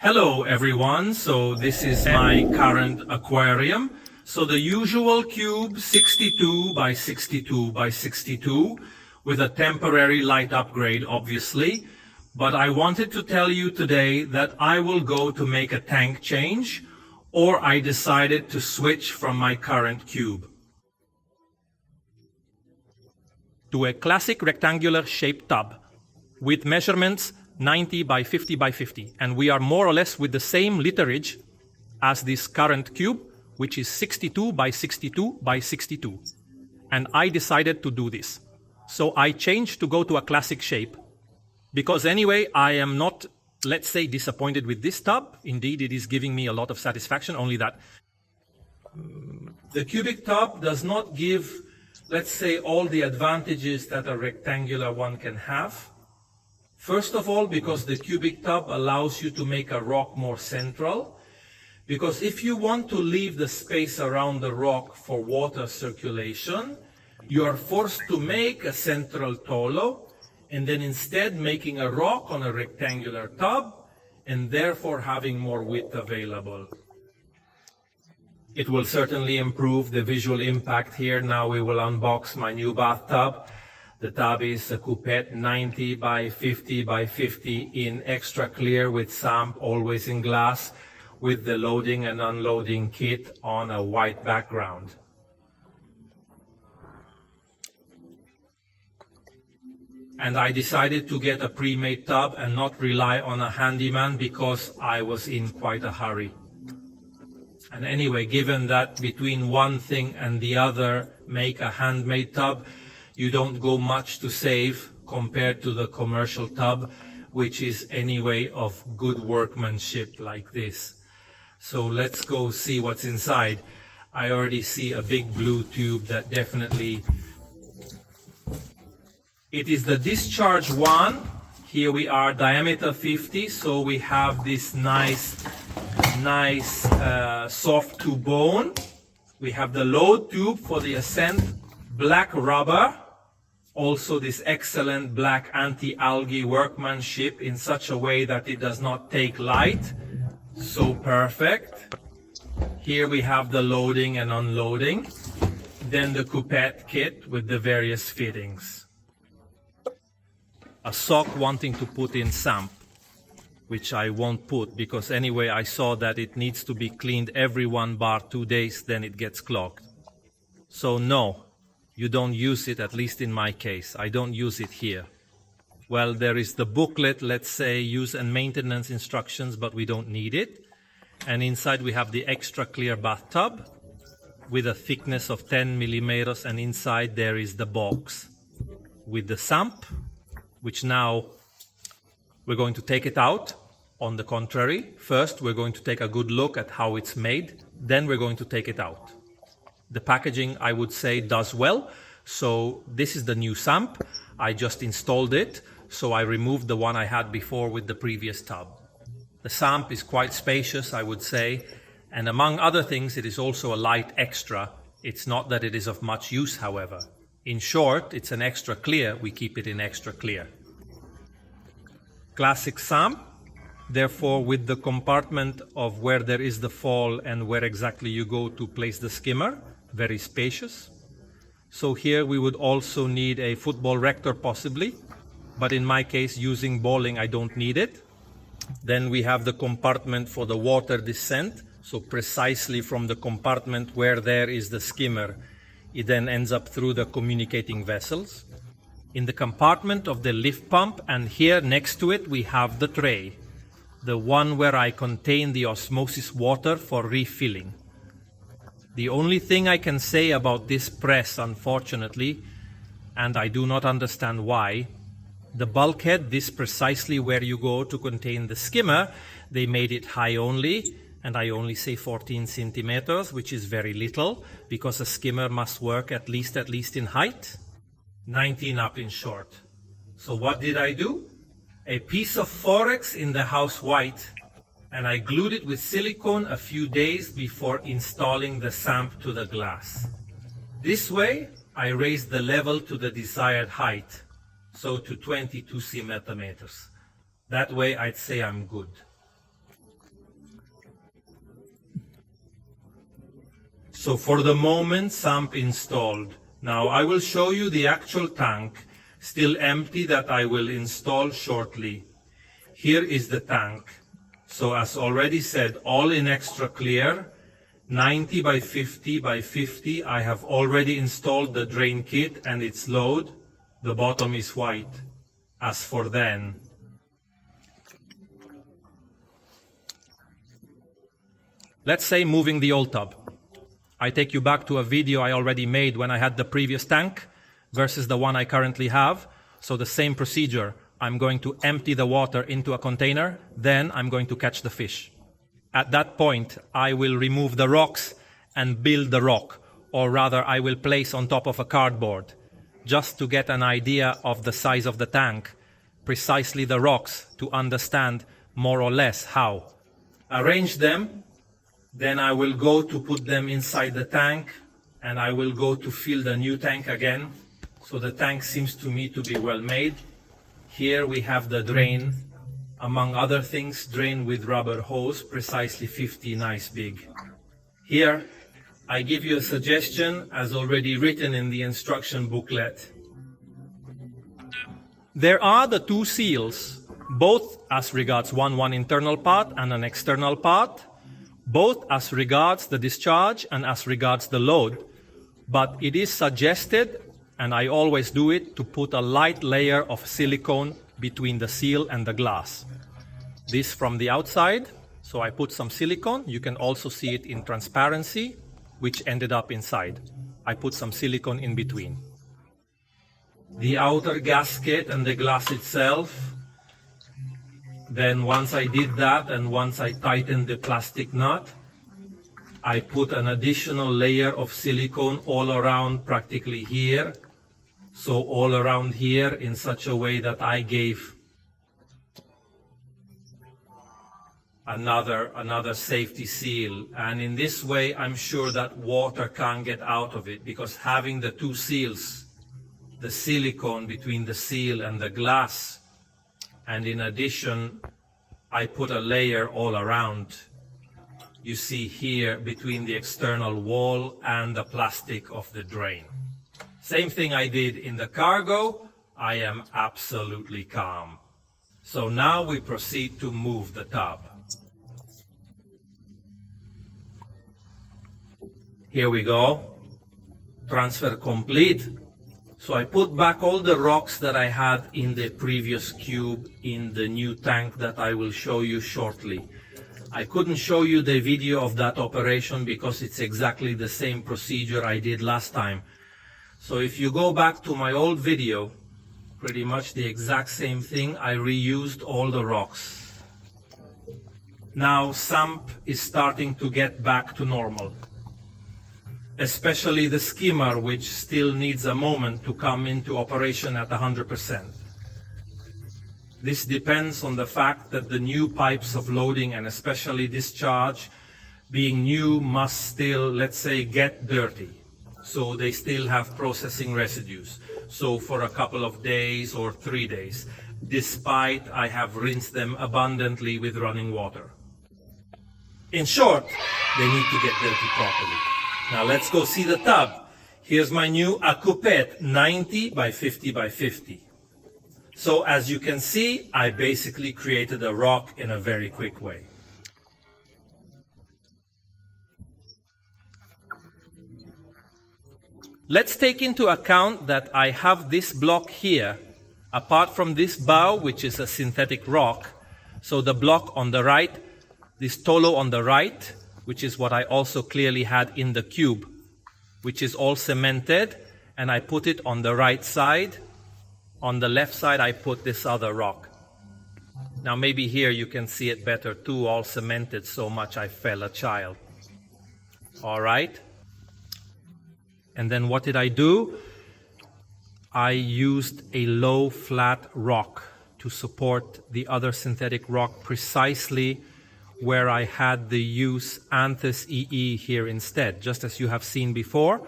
Hello everyone, so this is my current aquarium. So the usual cube, 62 by 62 by 62, with a temporary light upgrade obviously. But I wanted to tell you today that I will go to make a tank change, or I decided to switch from my current cube to a classic rectangular shaped tub with measurements 90 by 50 by 50, and we are more or less with the same literage as this current cube, which is 62 by 62 by 62. And I decided to do this. So I changed to go to a classic shape, because anyway, I am not, let's say, disappointed with this tub. Indeed, it is giving me a lot of satisfaction, only that the cubic tub does not give, let's say, all the advantages that a rectangular one can have. First of all, because the cubic tub allows you to make a rock more central. Because if you want to leave the space around the rock for water circulation, you are forced to make a central tolo, and then instead making a rock on a rectangular tub, and therefore having more width available. It will certainly improve the visual impact here. Now we will unbox my new bathtub. The tub is a Aqpet 90 by 50 by 50 in extra clear with Sump, always in glass, with the loading and unloading kit on a white background. And I decided to get a pre-made tub and not rely on a handyman because I was in quite a hurry. And anyway, given that between one thing and the other make a handmade tub, you don't go much to save compared to the commercial tub, which is anyway of good workmanship like this. So let's go see what's inside. I already see a big blue tube that definitely... It is the discharge one. Here we are, diameter 50, so we have this nice soft to bone. We have the load tube for the ascent, black rubber. Also this excellent black anti-algae workmanship in such a way that it does not take light. So perfect. Here we have the loading and unloading. Then the Aqpet kit with the various fittings. A sock wanting to put in Sump, which I won't put because anyway I saw that it needs to be cleaned every 1 bar 2 days, then it gets clogged. So no. You don't use it, at least in my case. I don't use it here. Well, there is the booklet, let's say, use and maintenance instructions, but we don't need it. And inside we have the extra clear bathtub with a thickness of 10 millimeters, and inside there is the box with the Sump, which now we're going to take it out. On the contrary, first we're going to take a good look at how it's made, then we're going to take it out. The packaging, I would say, does well. So this is the new Sump. I just installed it. So I removed the one I had before with the previous tub. The Sump is quite spacious, I would say. And among other things, it is also a light extra. It's not that it is of much use, however. In short, it's an extra clear. We keep it in extra clear. Classic Sump. Therefore, with the compartment of where there is the fall and where exactly you go to place the skimmer. Very spacious. So here we would also need a football rector possibly, but in my case using bowling I don't need it. Then we have the compartment for the water descent, so precisely from the compartment where there is the skimmer, it then ends up through the communicating vessels. In the compartment of the lift pump, and here next to it we have the tray, the one where I contain the osmosis water for refilling. The only thing I can say about this press, unfortunately, and I do not understand why, the bulkhead, this precisely where you go to contain the skimmer, they made it high only, and I only say 14 centimeters, which is very little, because a skimmer must work at least in height. 19 up in short. So what did I do? A piece of Forex in the house white, and I glued it with silicone a few days before installing the Sump to the glass. This way, I raised the level to the desired height, so to 22 centimeters. That way, I'd say I'm good. So for the moment, Sump installed. Now I will show you the actual tank, still empty, that I will install shortly. Here is the tank. So as already said, all in extra clear, 90 by 50 by 50. I have already installed the drain kit and its load. The bottom is white. As for then, let's say moving the old tub. I take you back to a video I already made when I had the previous tank versus the one I currently have. So the same procedure. I'm going to empty the water into a container, then I'm going to catch the fish. At that point, I will remove the rocks and build the rock, or rather I will place on top of a cardboard, just to get an idea of the size of the tank, precisely the rocks, to understand more or less how. Arrange them, then I will go to put them inside the tank, and I will go to fill the new tank again. So the tank seems to me to be well made. Here we have the drain, among other things, drain with rubber hose, precisely 50, nice big. Here, I give you a suggestion, as already written in the instruction booklet. There are the two seals, both as regards one internal part and an external part, both as regards the discharge and as regards the load, but it is suggested, and I always do it, to put a light layer of silicone between the seal and the glass. This from the outside, so I put some silicone. You can also see it in transparency, which ended up inside. I put some silicone in between. The outer gasket and the glass itself. Then once I did that and once I tightened the plastic nut, I put an additional layer of silicone all around, practically here. So all around here, in such a way that I gave another safety seal. And in this way, I'm sure that water can't get out of it, because having the two seals, the silicone between the seal and the glass, and in addition, I put a layer all around. You see here between the external wall and the plastic of the drain. Same thing I did in the cargo. I am absolutely calm. So now we proceed to move the tub. Here we go. Transfer complete. So I put back all the rocks that I had in the previous cube in the new tank that I will show you shortly. I couldn't show you the video of that operation because it's exactly the same procedure I did last time. So if you go back to my old video, pretty much the exact same thing, I reused all the rocks. Now Sump is starting to get back to normal, especially the skimmer, which still needs a moment to come into operation at 100%. This depends on the fact that the new pipes of loading and especially discharge, being new, must still, let's say, get dirty. So they still have processing residues. So for a couple of days or 3 days, despite I have rinsed them abundantly with running water. In short, they need to get dirty properly. Now let's go see the tub. Here's my new Aqpet 90 by 50 by 50. So as you can see, I basically created a rock in a very quick way. Let's take into account that I have this block here, apart from this bow, which is a synthetic rock. So the block on the right, this tolo on the right, which is what I also clearly had in the cube, which is all cemented, and I put it on the right side. On the left side, I put this other rock. Now maybe here you can see it better too, all cemented so much I fell a child. All right. And then what did I do? I used a low flat rock to support the other synthetic rock precisely where I had the use Anthus EE here instead. Just as you have seen before,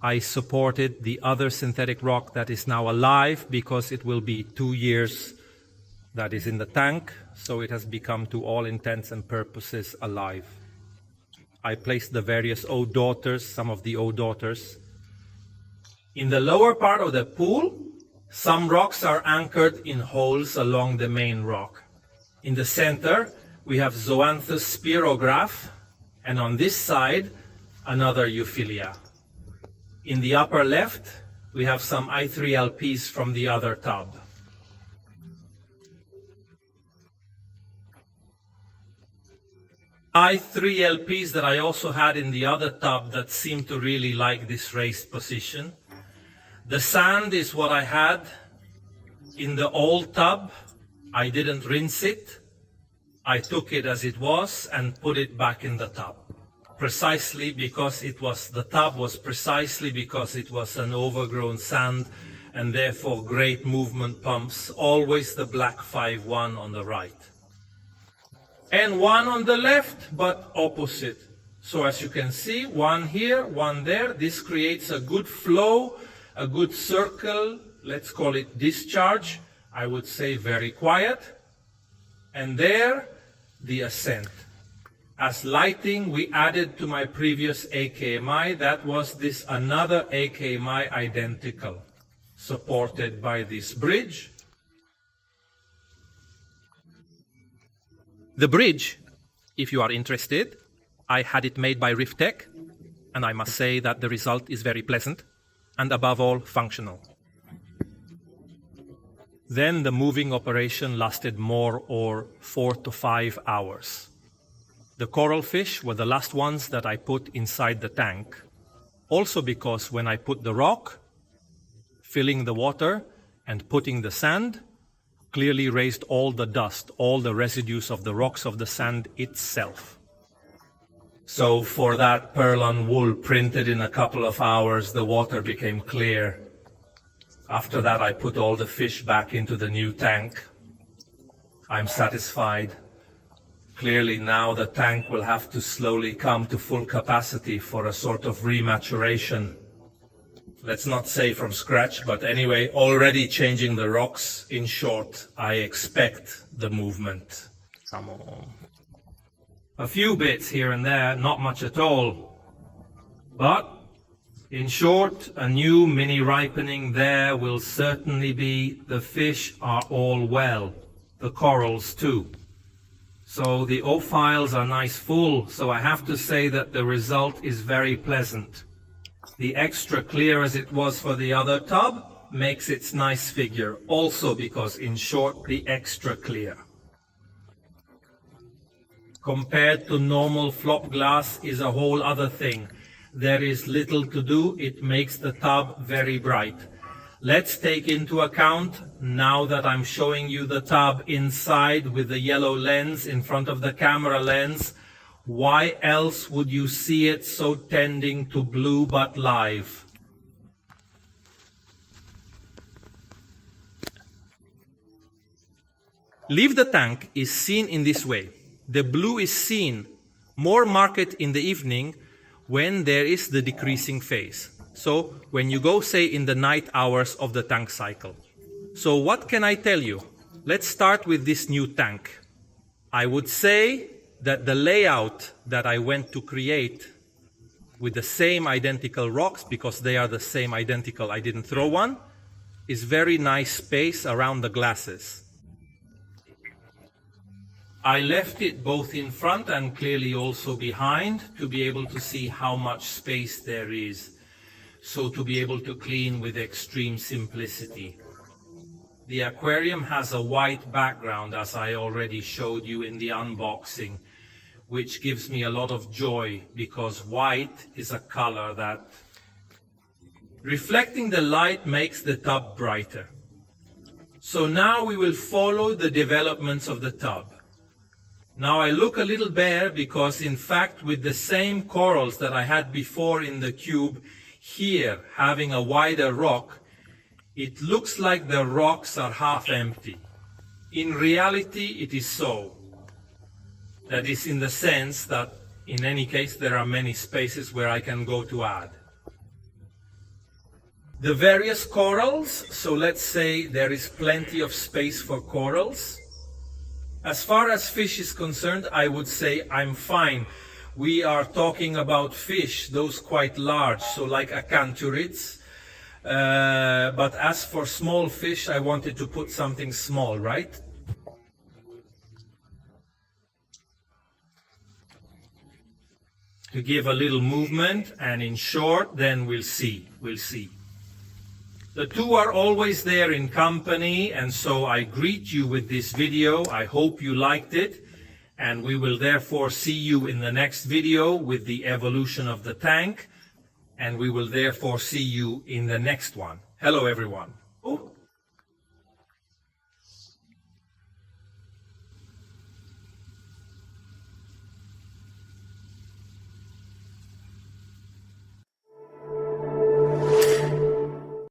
I supported the other synthetic rock that is now alive because it will be 2 years that is in the tank, so it has become to all intents and purposes alive. I placed the various O daughters, some of the O daughters. In the lower part of the pool, some rocks are anchored in holes along the main rock. In the center, we have Zoanthus spirograph, and on this side, another Euphilia. In the upper left, we have some I3LPs from the other tub. I3LPs that I also had in the other tub that seem to really like this raised position. The sand is what I had in the old tub. I didn't rinse it. I took it as it was and put it back in the tub. Precisely because the tub was precisely because it was an overgrown sand and therefore great movement pumps, always the black 5-1 on the right. And one on the left, but opposite. So as you can see, one here, one there. This creates a good flow, a good circle, let's call it discharge. I would say very quiet. And there, the ascent. As lighting, we added to my previous AKMI, that was this another AKMI identical, supported by this bridge. The bridge, if you are interested, I had it made by Riftech, and I must say that the result is very pleasant, and above all, functional. Then the moving operation lasted more or 4 to 5 hours. The coral fish were the last ones that I put inside the tank, also because when I put the rock, filling the water and putting the sand, clearly raised all the dust, all the residues of the rocks of the sand itself. So for that pearl on wool printed in a couple of hours, the water became clear. After that, I put all the fish back into the new tank. I'm satisfied. Clearly now the tank will have to slowly come to full capacity for a sort of rematuration. Let's not say from scratch, but anyway, already changing the rocks. In short, I expect the movement. Come on. A few bits here and there, not much at all. But, in short, a new mini ripening there will certainly be the fish are all well, the corals too. So the O-files are nice full, so I have to say that the result is very pleasant. The extra clear as it was for the other tub makes its nice figure, also because, in short, the extra clear. Compared to normal flop glass is a whole other thing. There is little to do, it makes the tub very bright. Let's take into account, now that I'm showing you the tub inside with the yellow lens in front of the camera lens, why else would you see it so tending to blue but live? Leave the tank is seen in this way. The blue is seen more marked in the evening when there is the decreasing phase. So when you go, say, in the night hours of the tank cycle. So what can I tell you? Let's start with this new tank. I would say that the layout that I went to create with the same identical rocks, because they are the same identical, I didn't throw one, is very nice space around the glasses. I left it both in front and clearly also behind to be able to see how much space there is. So to be able to clean with extreme simplicity. The aquarium has a white background, as I already showed you in the unboxing, which gives me a lot of joy because white is a color that reflecting the light makes the tub brighter. So now we will follow the developments of the tub. Now I look a little bare because in fact with the same corals that I had before in the cube, here having a wider rock, it looks like the rocks are half empty. In reality it is so. That is in the sense that in any case there are many spaces where I can go to add. The various corals, so let's say there is plenty of space for corals. As far as fish is concerned, I would say I'm fine. we are talking about fish, those quite large, so like acanthurids. But as for small fish, I wanted to put something small, right? To give a little movement, and in short, then we'll see. The two are always there in company, and so I greet you with this video. I hope you liked it, and we will therefore see you in the next video with the evolution of the tank, and we will therefore see you in the next one. Hello everyone.